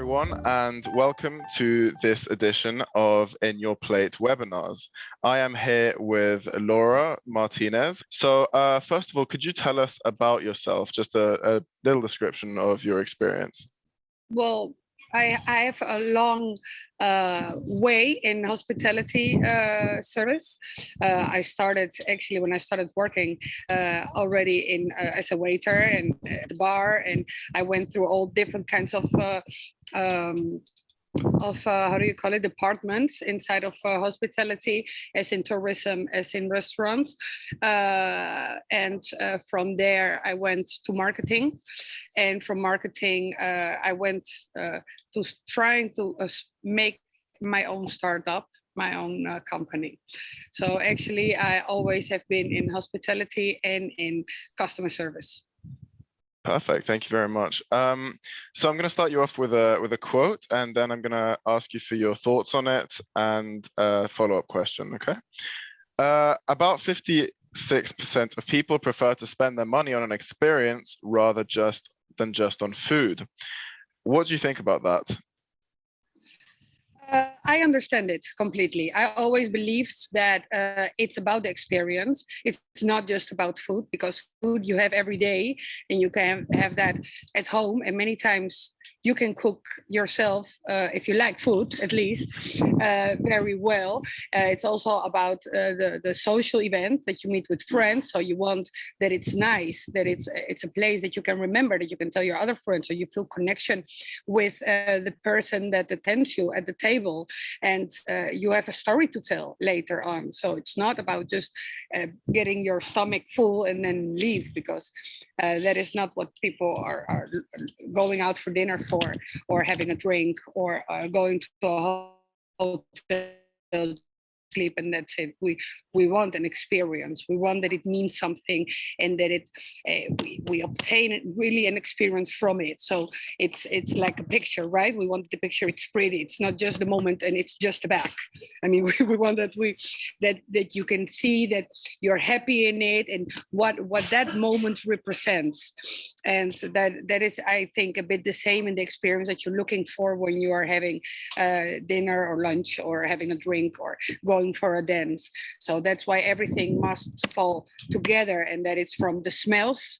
everyone, and welcome to this edition of In Your Plate webinars. I am here with Laura Martinez. So first of all, could you tell us about yourself, just a little description of your experience? Well, I have a long way in hospitality service. I started actually when I started working already in as a waiter and at the bar, and I went through all different kinds of how do you call it, departments inside of hospitality, as in tourism, as in restaurants, and from there I went to marketing, and from marketing I went to trying to make my own startup, my own company. So actually I always have been in hospitality and in customer service. Perfect. Thank you very much. So I'm going to start you off with a quote, and then I'm going to ask you for your thoughts on it and a follow-up question. Okay. About 56% of people prefer to spend their money on an experience rather than just on food. What do you think about that? I understand it completely. I always believed that it's about the experience. It's not just about food, because food you have every day and you can have that at home. And many times you can cook yourself, if you like food, at least, very well. It's also about the social event that you meet with friends. So you want that it's nice, that it's a place that you can remember, that you can tell your other friends, so you feel connection with the person that attends you at the table. And you have a story to tell later on. So it's not about just getting your stomach full and then leave, because that is not what people are going out for dinner for, or having a drink, or going to a hotel, sleep, and that's it. We want an experience. We want that it means something, and that we obtain really an experience from it. So it's like a picture, right? We want the picture. It's pretty. It's not just the moment and it's just the back. I mean, we want that that you can see that you're happy in it, and what that moment represents. And that is, I think, a bit the same in the experience that you're looking for when you are having dinner or lunch, or having a drink, or going for a dance. So that's why everything must fall together, and that it's from the smells.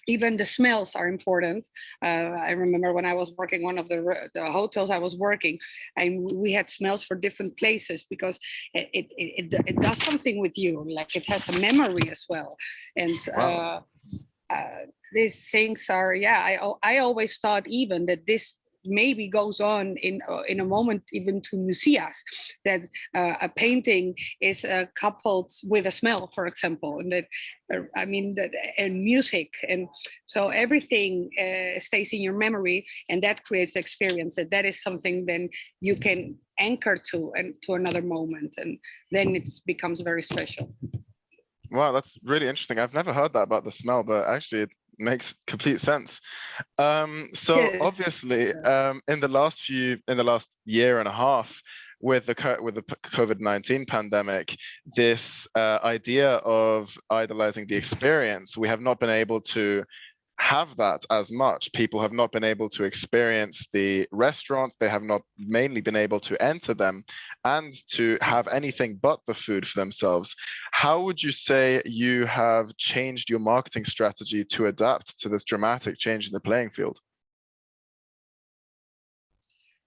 Even the smells are important. I remember when I was working one of the hotels I was working, and we had smells for different places, because it does something with you, like it has a memory as well. And Wow. these things are, I always thought even that this maybe goes on in a moment even to museums, that a painting is coupled with a smell, for example, and that and music, and so everything stays in your memory, and that creates experience. That is something then you can anchor to, and to another moment, and then it becomes very special. Wow, that's really interesting. I've never heard that about the smell, but actually it makes complete sense. So Yes. obviously, in the last year and a half, with the COVID-19 pandemic, this idea of idolizing the experience, we have not been able to have that as much. People have not been able to experience the restaurants. They have not mainly been able to enter them and to have anything but the food for themselves. How would you say you have changed your marketing strategy to adapt to this dramatic change in the playing field?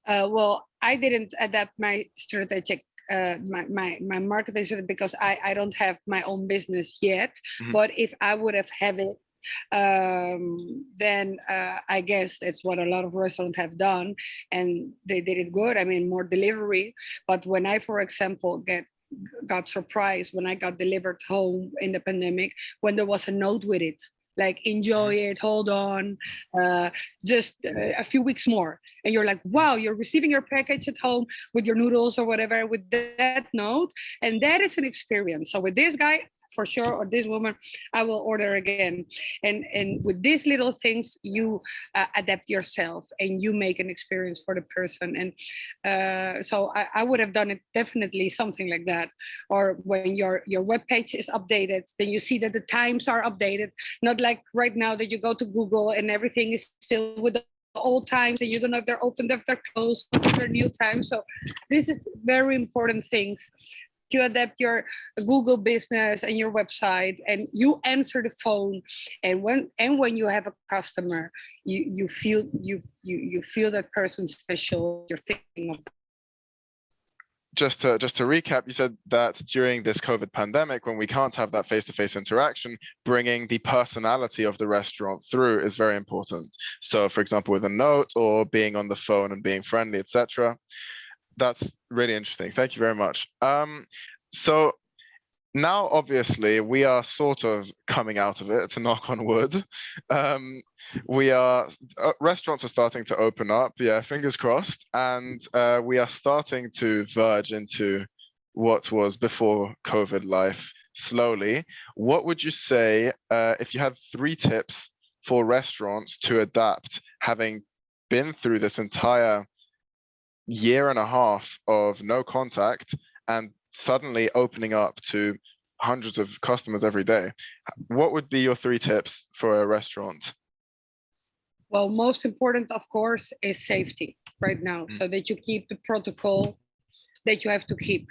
Well, I didn't adapt my strategic my marketing strategy, because I don't have my own business yet. Mm-hmm. But if I would have had it, then I guess it's what a lot of restaurants have done, and they did it good. I mean, more delivery. But when I, for example, got surprised when I got delivered home in the pandemic, when there was a note with it, like, enjoy it, hold on, just a few weeks more. And you're like, wow, you're receiving your package at home with your noodles or whatever, with that note. And that is an experience. So with this guy, for sure, or this woman, I will order again. And with these little things, you adapt yourself and you make an experience for the person. And so I would have done it definitely something like that. Or when your web page is updated, then you see that the times are updated, not like right now that you go to Google and everything is still with the old times and you don't know if they're open, if they're closed, if they're new times. So this is very important things to adapt your Google business and your website, and you answer the phone, and when you have a customer, you feel that person special. You're thinking of. Just to recap, you said that during this COVID pandemic, when we can't have that face-to-face interaction, bringing the personality of the restaurant through is very important. So, for example, with a note or being on the phone and being friendly, etc. That's really interesting. Thank you very much. So now, obviously, we are sort of coming out of it, to knock on wood. Restaurants are starting to open up, yeah, fingers crossed. And we are starting to verge into what was before COVID life slowly. What would you say, if you had 3 tips for restaurants to adapt, having been through this entire year and a half of no contact and suddenly opening up to hundreds of customers every day? What would be your 3 tips for a restaurant? Well, most important, of course, is safety right now, so that you keep the protocol that you have to keep,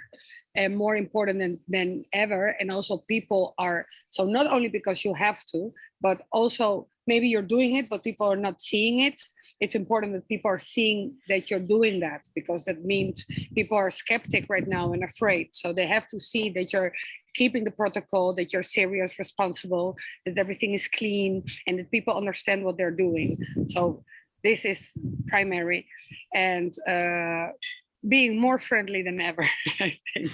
and more important than ever. And also people are, so not only because you have to, but also maybe you're doing it, but people are not seeing it. It's important that people are seeing that you're doing that, because that means people are skeptic right now and afraid. So they have to see that you're keeping the protocol, that you're serious, responsible, that everything is clean, and that people understand what they're doing. So this is primary. And being more friendly than ever, I think,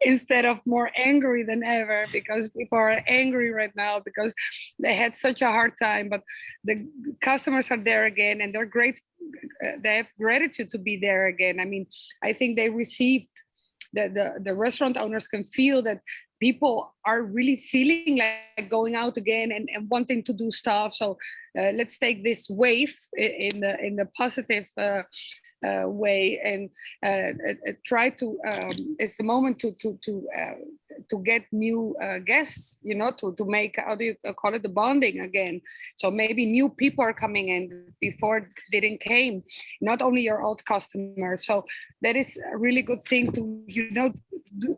instead of more angry than ever, because people are angry right now because they had such a hard time, but the customers are there again, and they're great. They have gratitude to be there again. I mean, I think they received, the restaurant owners can feel that people are really feeling like going out again and wanting to do stuff. So let's take this wave in the positive way, and try to. It's the moment to get new guests, you know, to make, how do you call it, the bonding again. So maybe new people are coming in before didn't came, not only your old customers. So that is a really good thing to, you know,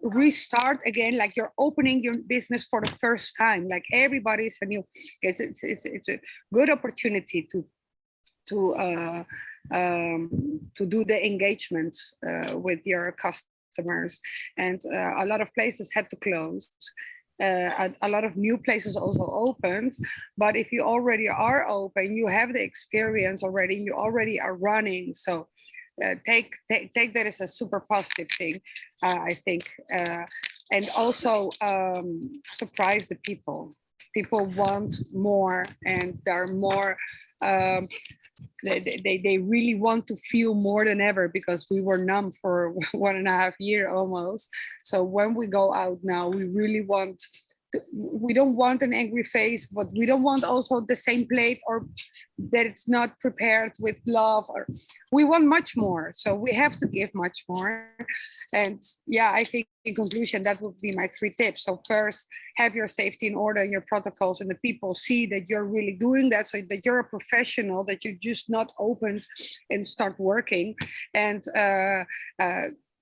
restart again, like you're opening your business for the first time, like everybody's a new. It's a good opportunity to do the engagements with your customers. And a lot of places had to close. A lot of new places also opened. But if you already are open, you have the experience already, you already are running. So take that as a super positive thing, I think. And also surprise the people. People want more, and they're more, they really want to feel more than ever, because we were numb for 1.5 years almost. So when we go out now, we really want, we don't want an angry face, but we don't want also the same plate, or that it's not prepared with love, or we want much more. So we have to give much more. And yeah, I think in conclusion, that would be my 3 tips. So first, have your safety in order and your protocols, and the people see that you're really doing that, so that you're a professional, that you just not opened and start working. And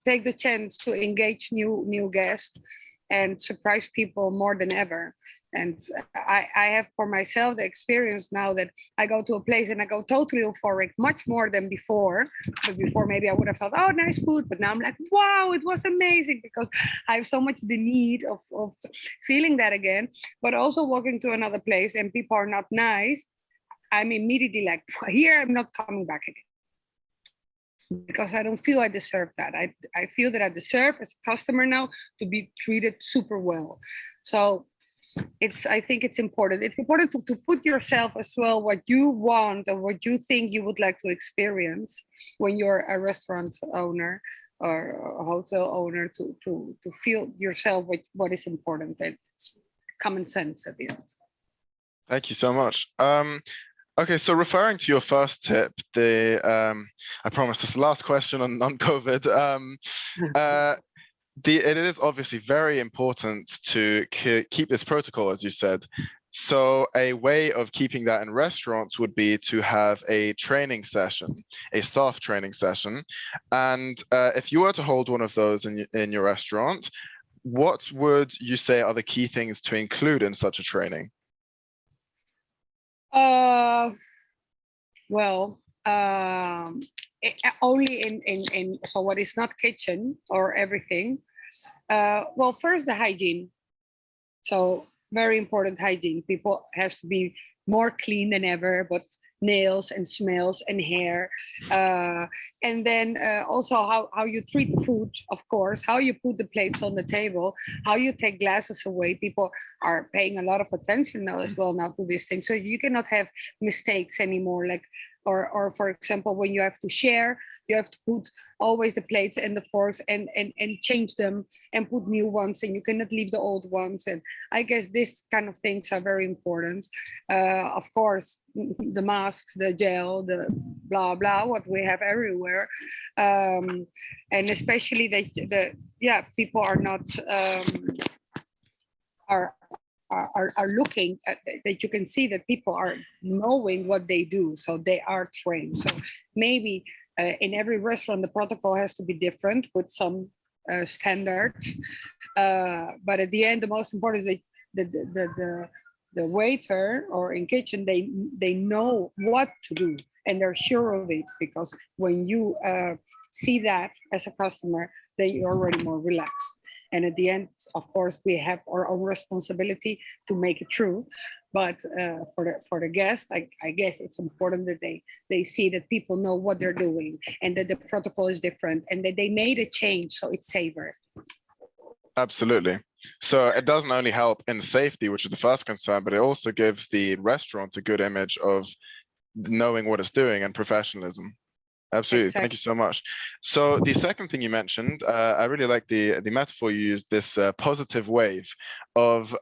take the chance to engage new guests and surprise people more than ever. And I have for myself the experience now that I go to a place and I go totally euphoric, much more than before. But before maybe I would have thought, oh, nice food. But now I'm like, wow, it was amazing, because I have so much the need of feeling that again. But also walking to another place and people are not nice, I'm immediately like, here, I'm not coming back again, because I don't feel I deserve that. I feel that I deserve, as a customer now, to be treated super well. So I think it's important. It's important to put yourself as well, what you want or what you think you would like to experience when you're a restaurant owner or a hotel owner, to feel yourself what is important. It's common sense at the end. Thank you so much. Okay, so referring to your first tip, I promise this is the last question on COVID. It is obviously very important to keep this protocol, as you said. So a way of keeping that in restaurants would be to have a training session, a staff training session. And if you were to hold one of those in your restaurant, what would you say are the key things to include in such a training? Well, only in so what is not kitchen or everything. Well, first the hygiene. So very important hygiene. People has to be more clean than ever, but nails and smells and hair. And then also how you treat food, of course, how you put the plates on the table, how you take glasses away. People are paying a lot of attention now as well now to these things. So you cannot have mistakes anymore. Like, or for example, when you have to share, you have to put always the plates and the forks and change them and put new ones, and you cannot leave the old ones. And I guess this kind of things are very important. Of course, the masks, the gel, the blah blah, what we have everywhere, and especially that people are not are looking at, that you can see that people are knowing what they do, so they are trained. So maybe in every restaurant the protocol has to be different with some standards, but at the end the most important is that the waiter or in kitchen they know what to do and they're sure of it, because when you see that as a customer, then you're already more relaxed. And at the end, of course, we have our own responsibility to make it true. But for the guest, I guess it's important that they see that people know what they're doing and that the protocol is different and that they made a change, so it's safer. Absolutely. So it doesn't only help in safety, which is the first concern, but it also gives the restaurant a good image of knowing what it's doing and professionalism. Absolutely. Exactly. Thank you so much. So the second thing you mentioned, I really like the metaphor you used, this positive wave of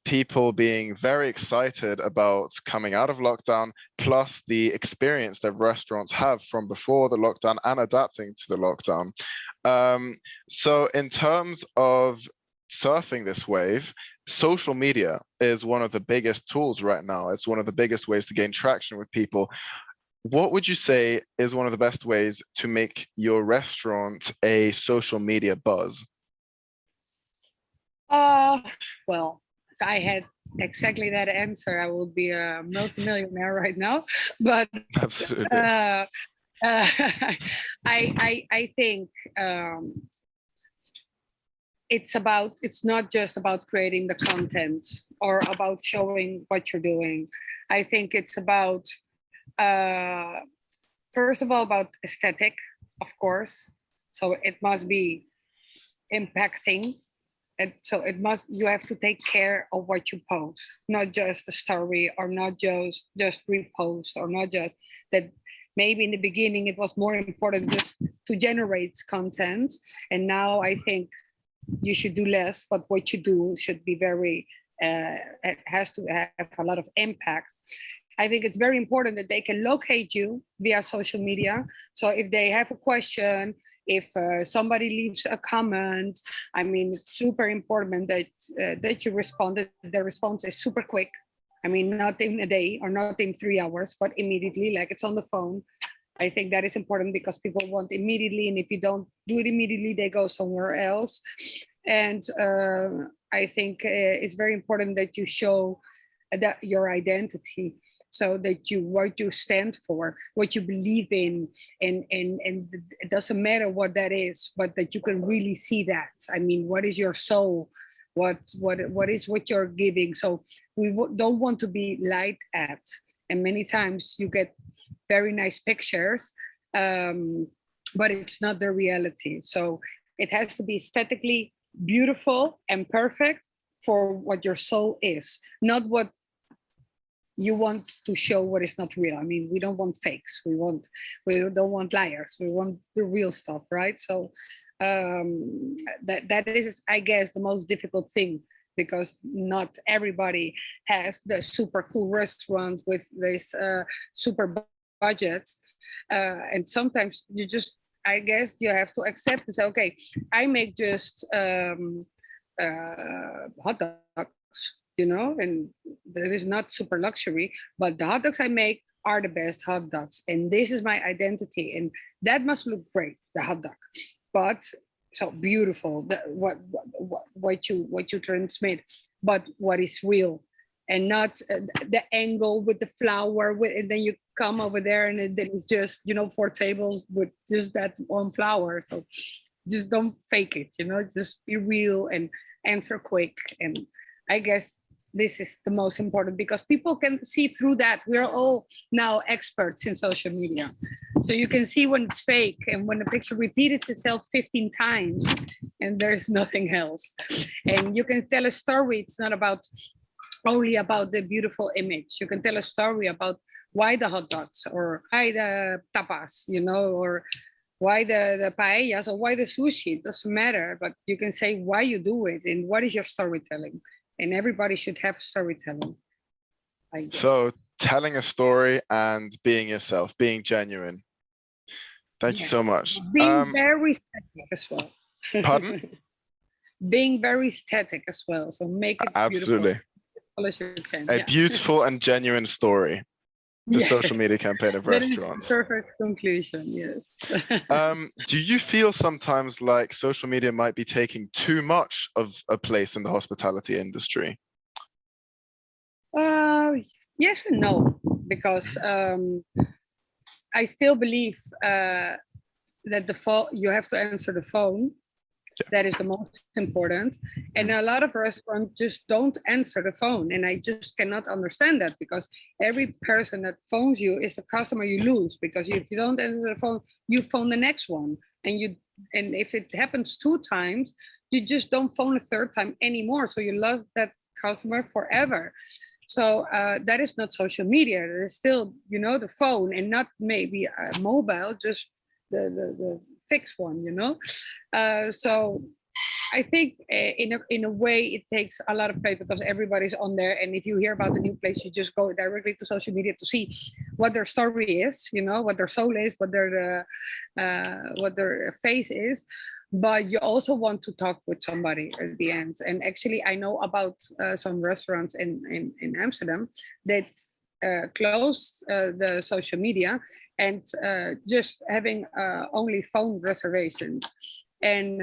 people being very excited about coming out of lockdown, plus the experience that restaurants have from before the lockdown and adapting to the lockdown. So in terms of surfing this wave, social media is one of the biggest tools right now. It's one of the biggest ways to gain traction with people. What would you say is one of the best ways to make your restaurant a social media buzz? Well, if I had exactly that answer, I would be a multimillionaire right now. But Absolutely. I think it's not just about creating the content or about showing what you're doing. I think it's about first of all about aesthetic, of course. So it must be impacting, and so you have to take care of what you post, not just a story or not just repost, or not just that. Maybe in the beginning it was more important just to generate content, and now I think you should do less, but what you do should be very it has to have a lot of impact. I think it's very important that they can locate you via social media. So if they have a question, if somebody leaves a comment, I mean, it's super important that you respond, that the response is super quick. I mean, not in a day or not in 3 hours, but immediately, like it's on the phone. I think that is important because people want immediately. And if you don't do it immediately, they go somewhere else. And I think it's very important that you show that your identity, so that what you stand for, what you believe in, and it doesn't matter what that is, but that you can really see that. I mean, what is your soul? What is what you're giving? So we don't want to be lied at, and many times you get very nice pictures, but it's not the reality. So it has to be aesthetically beautiful and perfect for what your soul is, not what you want to show what is not real. I mean, we don't want fakes. We don't want liars. We want the real stuff, right? So that is, I guess, the most difficult thing, because not everybody has the super cool restaurant with this super budgets, and sometimes you just, I guess, you have to accept and say, okay, I make just hot dogs. and that is not super luxury, but the hot dogs I make are the best hot dogs. And this is my identity. And that must look great, the hot dog. But so beautiful, what you transmit, but what is real, and not the angle with the flour, and then you come over there and then it's just, 4 tables with just that one flour. So just don't fake it, just be real and answer quick. And I guess this is the most important, because people can see through that. We're all now experts in social media. So you can see when it's fake and when the picture repeats itself 15 times and there's nothing else. And you can tell a story. It's not only about the beautiful image. You can tell a story about why the hot dogs, or why the tapas, or why the paellas, or why the sushi. It doesn't matter, but you can say why you do it and what is your storytelling. And everybody should have storytelling. So telling a story and being yourself, being genuine. Thank you so much. Being very static as well. Pardon? Being very static as well. So make it absolutely beautiful as you can. A beautiful and genuine story. The social media campaign of restaurants. Perfect conclusion. Yes. Do you feel sometimes like social media might be taking too much of a place in the hospitality industry? Yes and no, because I still believe that you have to answer the phone. That is the most important. And a lot of restaurants just don't answer the phone. And I just cannot understand that, because every person that phones you is a customer you lose, because if you don't answer the phone, you phone the next one. And if it happens 2 times, you just don't phone a 3rd time anymore. So you lost that customer forever. So that is not social media. It is still, the phone, and not maybe a mobile, just the fixed one, so I think in a way it takes a lot of place, because everybody's on there, and if you hear about the new place, you just go directly to social media to see what their story is, what their soul is, what their face is. But you also want to talk with somebody at the end. And actually, I know about some restaurants in Amsterdam that closed the social media and just having only phone reservations. And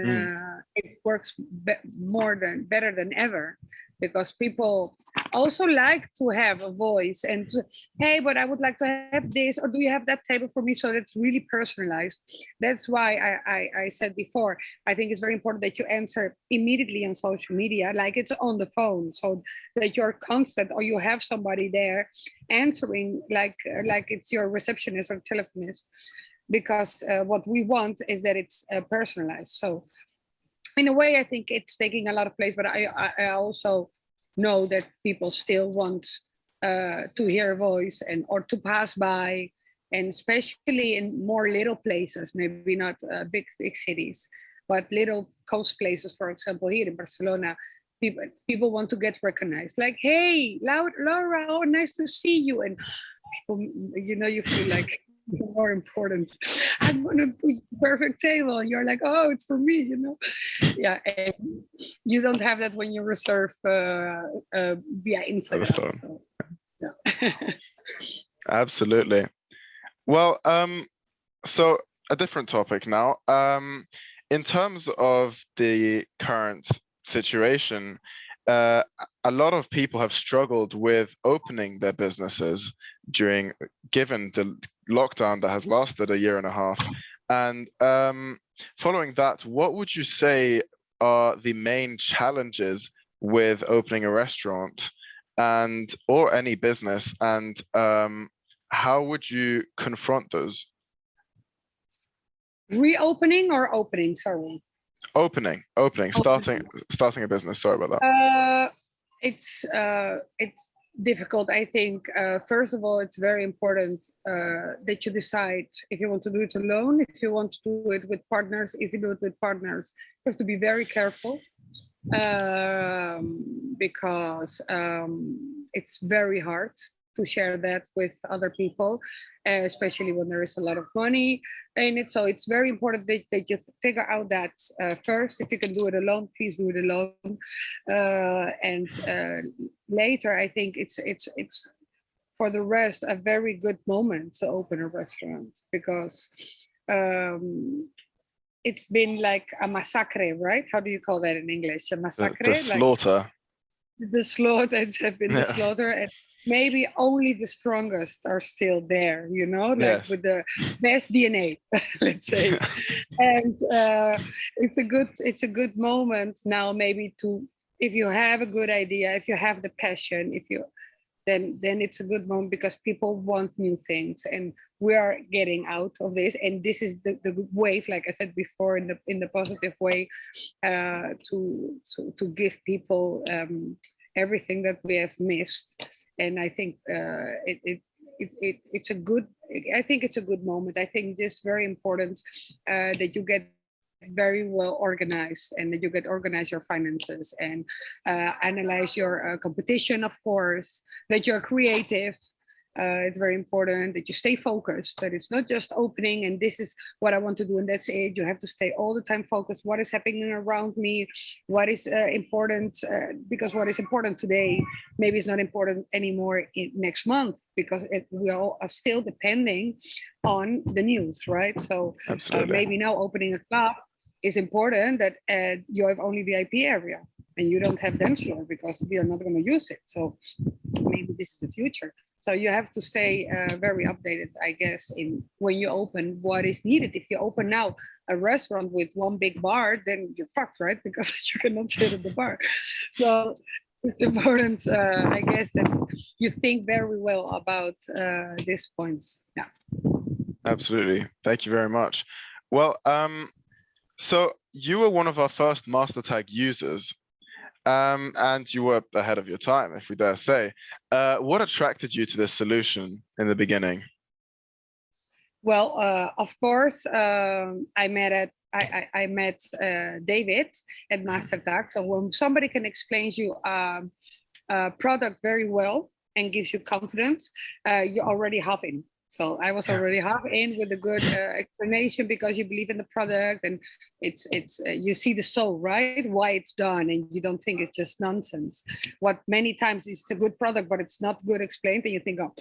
it works better than ever, because people also like to have a voice and hey, but I would like to have this, or do you have that table for me? So that's really personalized. That's why I said before, I think it's very important that you answer immediately on social media, like it's on the phone, so that you're constant, or you have somebody there answering, like it's your receptionist or telephonist, because what we want is that it's personalized. So in a way, I think it's taking a lot of place, but I also know that people still want to hear a voice or to pass by, and especially in more little places, maybe not big cities, but little coast places. For example, here in Barcelona, people want to get recognized, like, hey, Laura, oh, nice to see you. And people, you feel like more important. I'm gonna put perfect table. You're like, oh, it's for me, Yeah, and you don't have that when you reserve via Instagram. So, yeah. Absolutely. Well, so a different topic now. In terms of the current situation, a lot of people have struggled with opening their businesses given the lockdown that has lasted a year and a half. And following that, what would you say are the main challenges with opening a restaurant or any business, and how would you confront those? Reopening or opening? Sorry. Opening, starting a business. Sorry about that. It's difficult. I think first of all, it's very important that you decide if you want to do it alone, if you want to do it with partners. If you do it with partners, you have to be very careful, because it's very hard to share that with other people. especially when there is a lot of money in it. So it's very important that you figure out that first. If you can do it alone, please do it alone. And later, I think it's for the rest a very good moment to open a restaurant, because it's been like a massacre, right? How do you call that in English? A massacre? The slaughter. The slaughter, it's been the slaughter, and maybe only the strongest are still there, you know, like Yes. with the best DNA, let's say. And it's a good moment now, maybe to, if you have a good idea, if you have the passion, if you then it's a good moment, because people want new things, and we are getting out of this, and this is the wave, like I said before, in the positive way, to give people everything that we have missed. And I think it's a good, I think it's a good moment. I think it's very important that you get very well organized, and that you get organize your finances, and analyze your competition, of course, that you're creative. It's very important that you stay focused, that it's not just opening and this is what I want to do and that's it. You have to stay all the time focused. What is happening around me? What is important? Because what is important today maybe is not important anymore next month, because we all are still depending on the news, right? So maybe now opening a club is important, that you have only VIP area and you don't have dance floor because we are not going to use it. So maybe this is the future. So you have to stay very updated, I guess, in when you open what is needed. If you open now a restaurant with one big bar, then you're fucked, right? Because you cannot sit at the bar. So it's important, I guess, that you think very well about these points. Yeah. Absolutely. Thank you very much. Well, so you were one of our first MasterTAAG users. And you were ahead of your time, if we dare say. What attracted you to this solution in the beginning? Well, of course, I met David at MasterTAAG. So when somebody can explain you a product very well and gives you confidence, you're already half in. So I was already half in with a good explanation, because you believe in the product, and it's you see the soul, right? Why it's done, and you don't think it's just nonsense. What many times it's a good product, but it's not good explained, and you think, oh,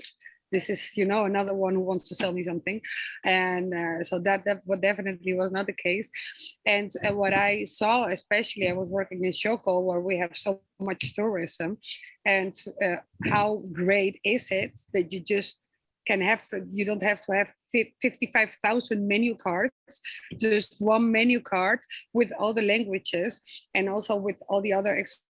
this is, you know, another one who wants to sell me something. And so that definitely was not the case. And what I saw, especially, I was working in Shoko, where we have so much tourism, and how great is it that you just you don't have to have 55,000 menu cards, just one menu card with all the languages, and also with all the other extra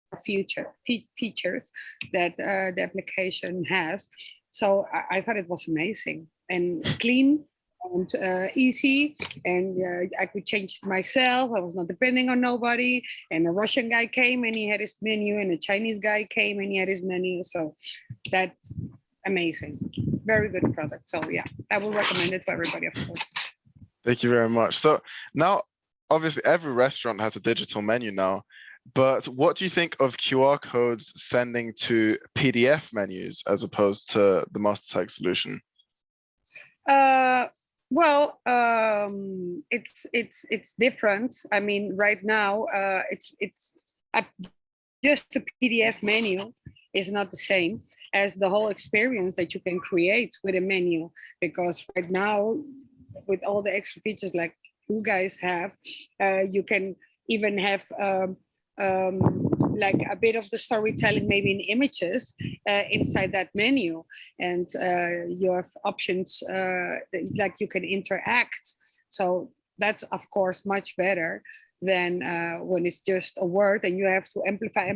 features that the application has. So I thought it was amazing and clean and easy, and I could change it myself. I was not depending on nobody. And a Russian guy came and he had his menu, and a Chinese guy came and he had his menu. So that's amazing. Very good product. So yeah, I will recommend it for everybody, of course. Thank you very much. So now, obviously, every restaurant has a digital menu now, but what do you think of QR codes sending to PDF menus as opposed to the MasterTAAG solution? Well, it's different. I mean, right now, it's just the PDF menu is not the same as the whole experience that you can create with a menu, because right now, with all the extra features like you guys have, you can even have like a bit of the storytelling, maybe in images inside that menu, and you have options like you can interact. So that's of course much better than when it's just a word and you have to amplify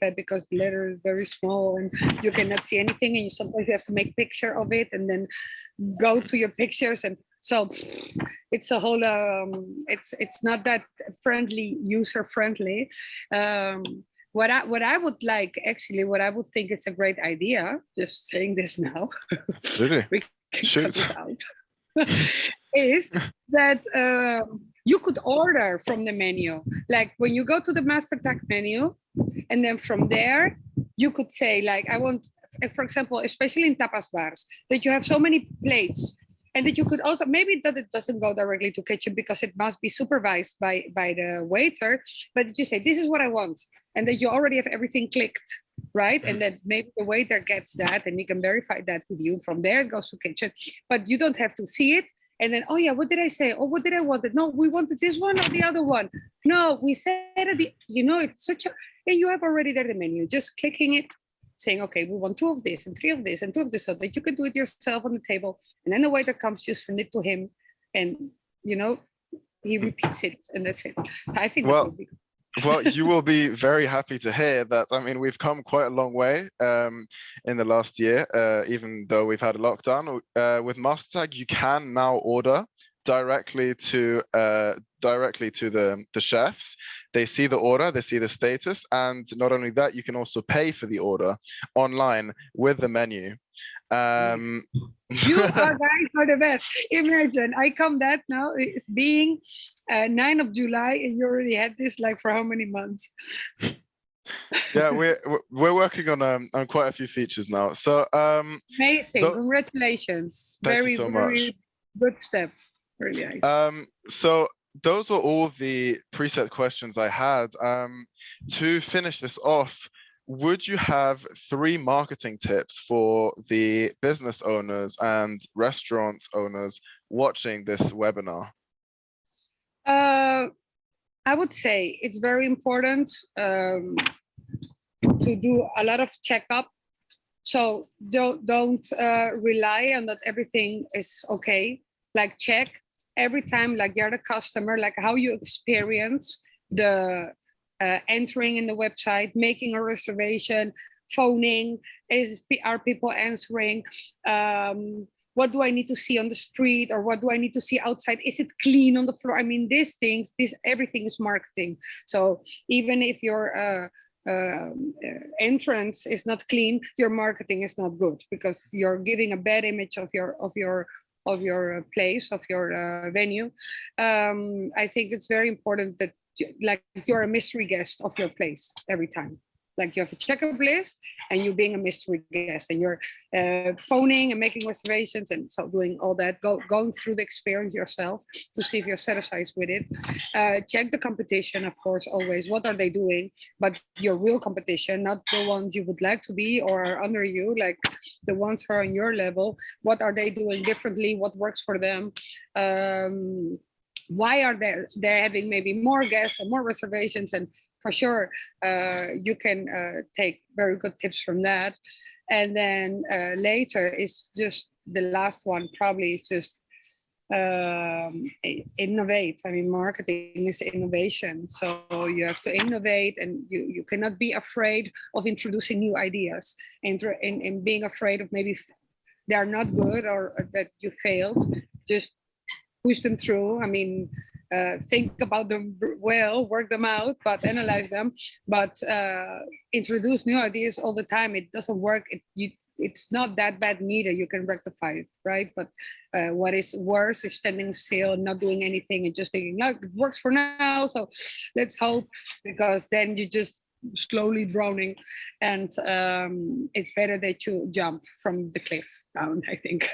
because the letter is very small and you cannot see anything, and sometimes you have to make picture of it and then go to your pictures. And so it's a whole it's not that user friendly. What I would like, actually, what I would think it's a great idea, just saying this now, really? We can cut this out, is that you could order from the menu. Like when you go to the MasterTAAG menu, and then from there, you could say, like, I want for example, especially in tapas bars, that you have so many plates, and that you could also, maybe that it doesn't go directly to kitchen because it must be supervised by the waiter, but you say, this is what I want, and that you already have everything clicked, right? And then maybe the waiter gets that and he can verify that with you. From there it goes to kitchen, but you don't have to see it. And then, oh yeah, what did I say? Oh, what did I want? No, we wanted this one or the other one. No, we said, it's such a, and you have already there the menu, just clicking it, saying, okay, we want 2 of this and 3 of this and 2 of this, so that you can do it yourself on the table. And then the waiter comes, you send it to him, and he repeats it, and that's it. I think that would be good. Well, you will be very happy to hear that. I mean, we've come quite a long way in the last year, even though we've had a lockdown. With MasterTAAG, you can now order directly to the chefs. They see the order, they see the status, and not only that, you can also pay for the order online with the menu. You guys are the best. Imagine I come back now, it's being 9th of July, and you already had this like for how many months? Yeah, we're working on quite a few features now. So amazing, congratulations. Thank you so much. Good step. Really nice. So those were all the preset questions I had. To finish this off, would you have 3 marketing tips for the business owners and restaurant owners watching this webinar? I would say it's very important to do a lot of checkup. So don't rely on that everything is okay. Like, check every time, like you're the customer, like how you experience the entering in the website, making a reservation, phoning, are people answering? What do I need to see on the street, or what do I need to see outside? Is it clean on the floor? I mean, everything is marketing. So even if your entrance is not clean, your marketing is not good, because you're giving a bad image of your place, of your venue. I think it's very important that you're a mystery guest of your place every time. Like, you have a checkup list, and you being a mystery guest, and you're phoning and making reservations, and so doing all that, going through the experience yourself to see if you're satisfied with it. Check the competition, of course, always. What are they doing? But your real competition, not the ones you would like to be or are under you, like the ones who are on your level. What are they doing differently? What works for them? Why are they having maybe more guests or more reservations? And for sure, you can take very good tips from that. And then later is just the last one, probably is just innovate. I mean, marketing is innovation. So you have to innovate, and you cannot be afraid of introducing new ideas, and being afraid of maybe they are not good or that you failed. Just push them through. I mean, think about them well, work them out, but analyze them. But introduce new ideas all the time. It doesn't work. It's not that bad neither. You can rectify it, right? But what is worse is standing still and not doing anything and just thinking, no, it works for now, so let's hope, because then you're just slowly drowning. And it's better that you jump from the cliff down, I think.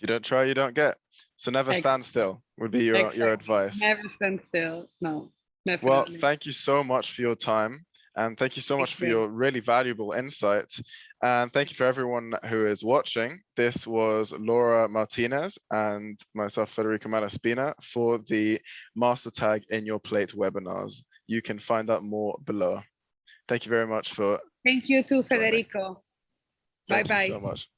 You don't try, you don't get. So never stand still would be your advice. Never stand still. No, definitely. Well, thank you so much for your time. And thank you so much for your really valuable insights. And thank you for everyone who is watching. This was Laura Martinez and myself, Federico Malaspina, for the MasterTAAG in Your Plate webinars. You can find out more below. Thank you very much for. Thank you too, Federico. Bye-bye. Thank you so much.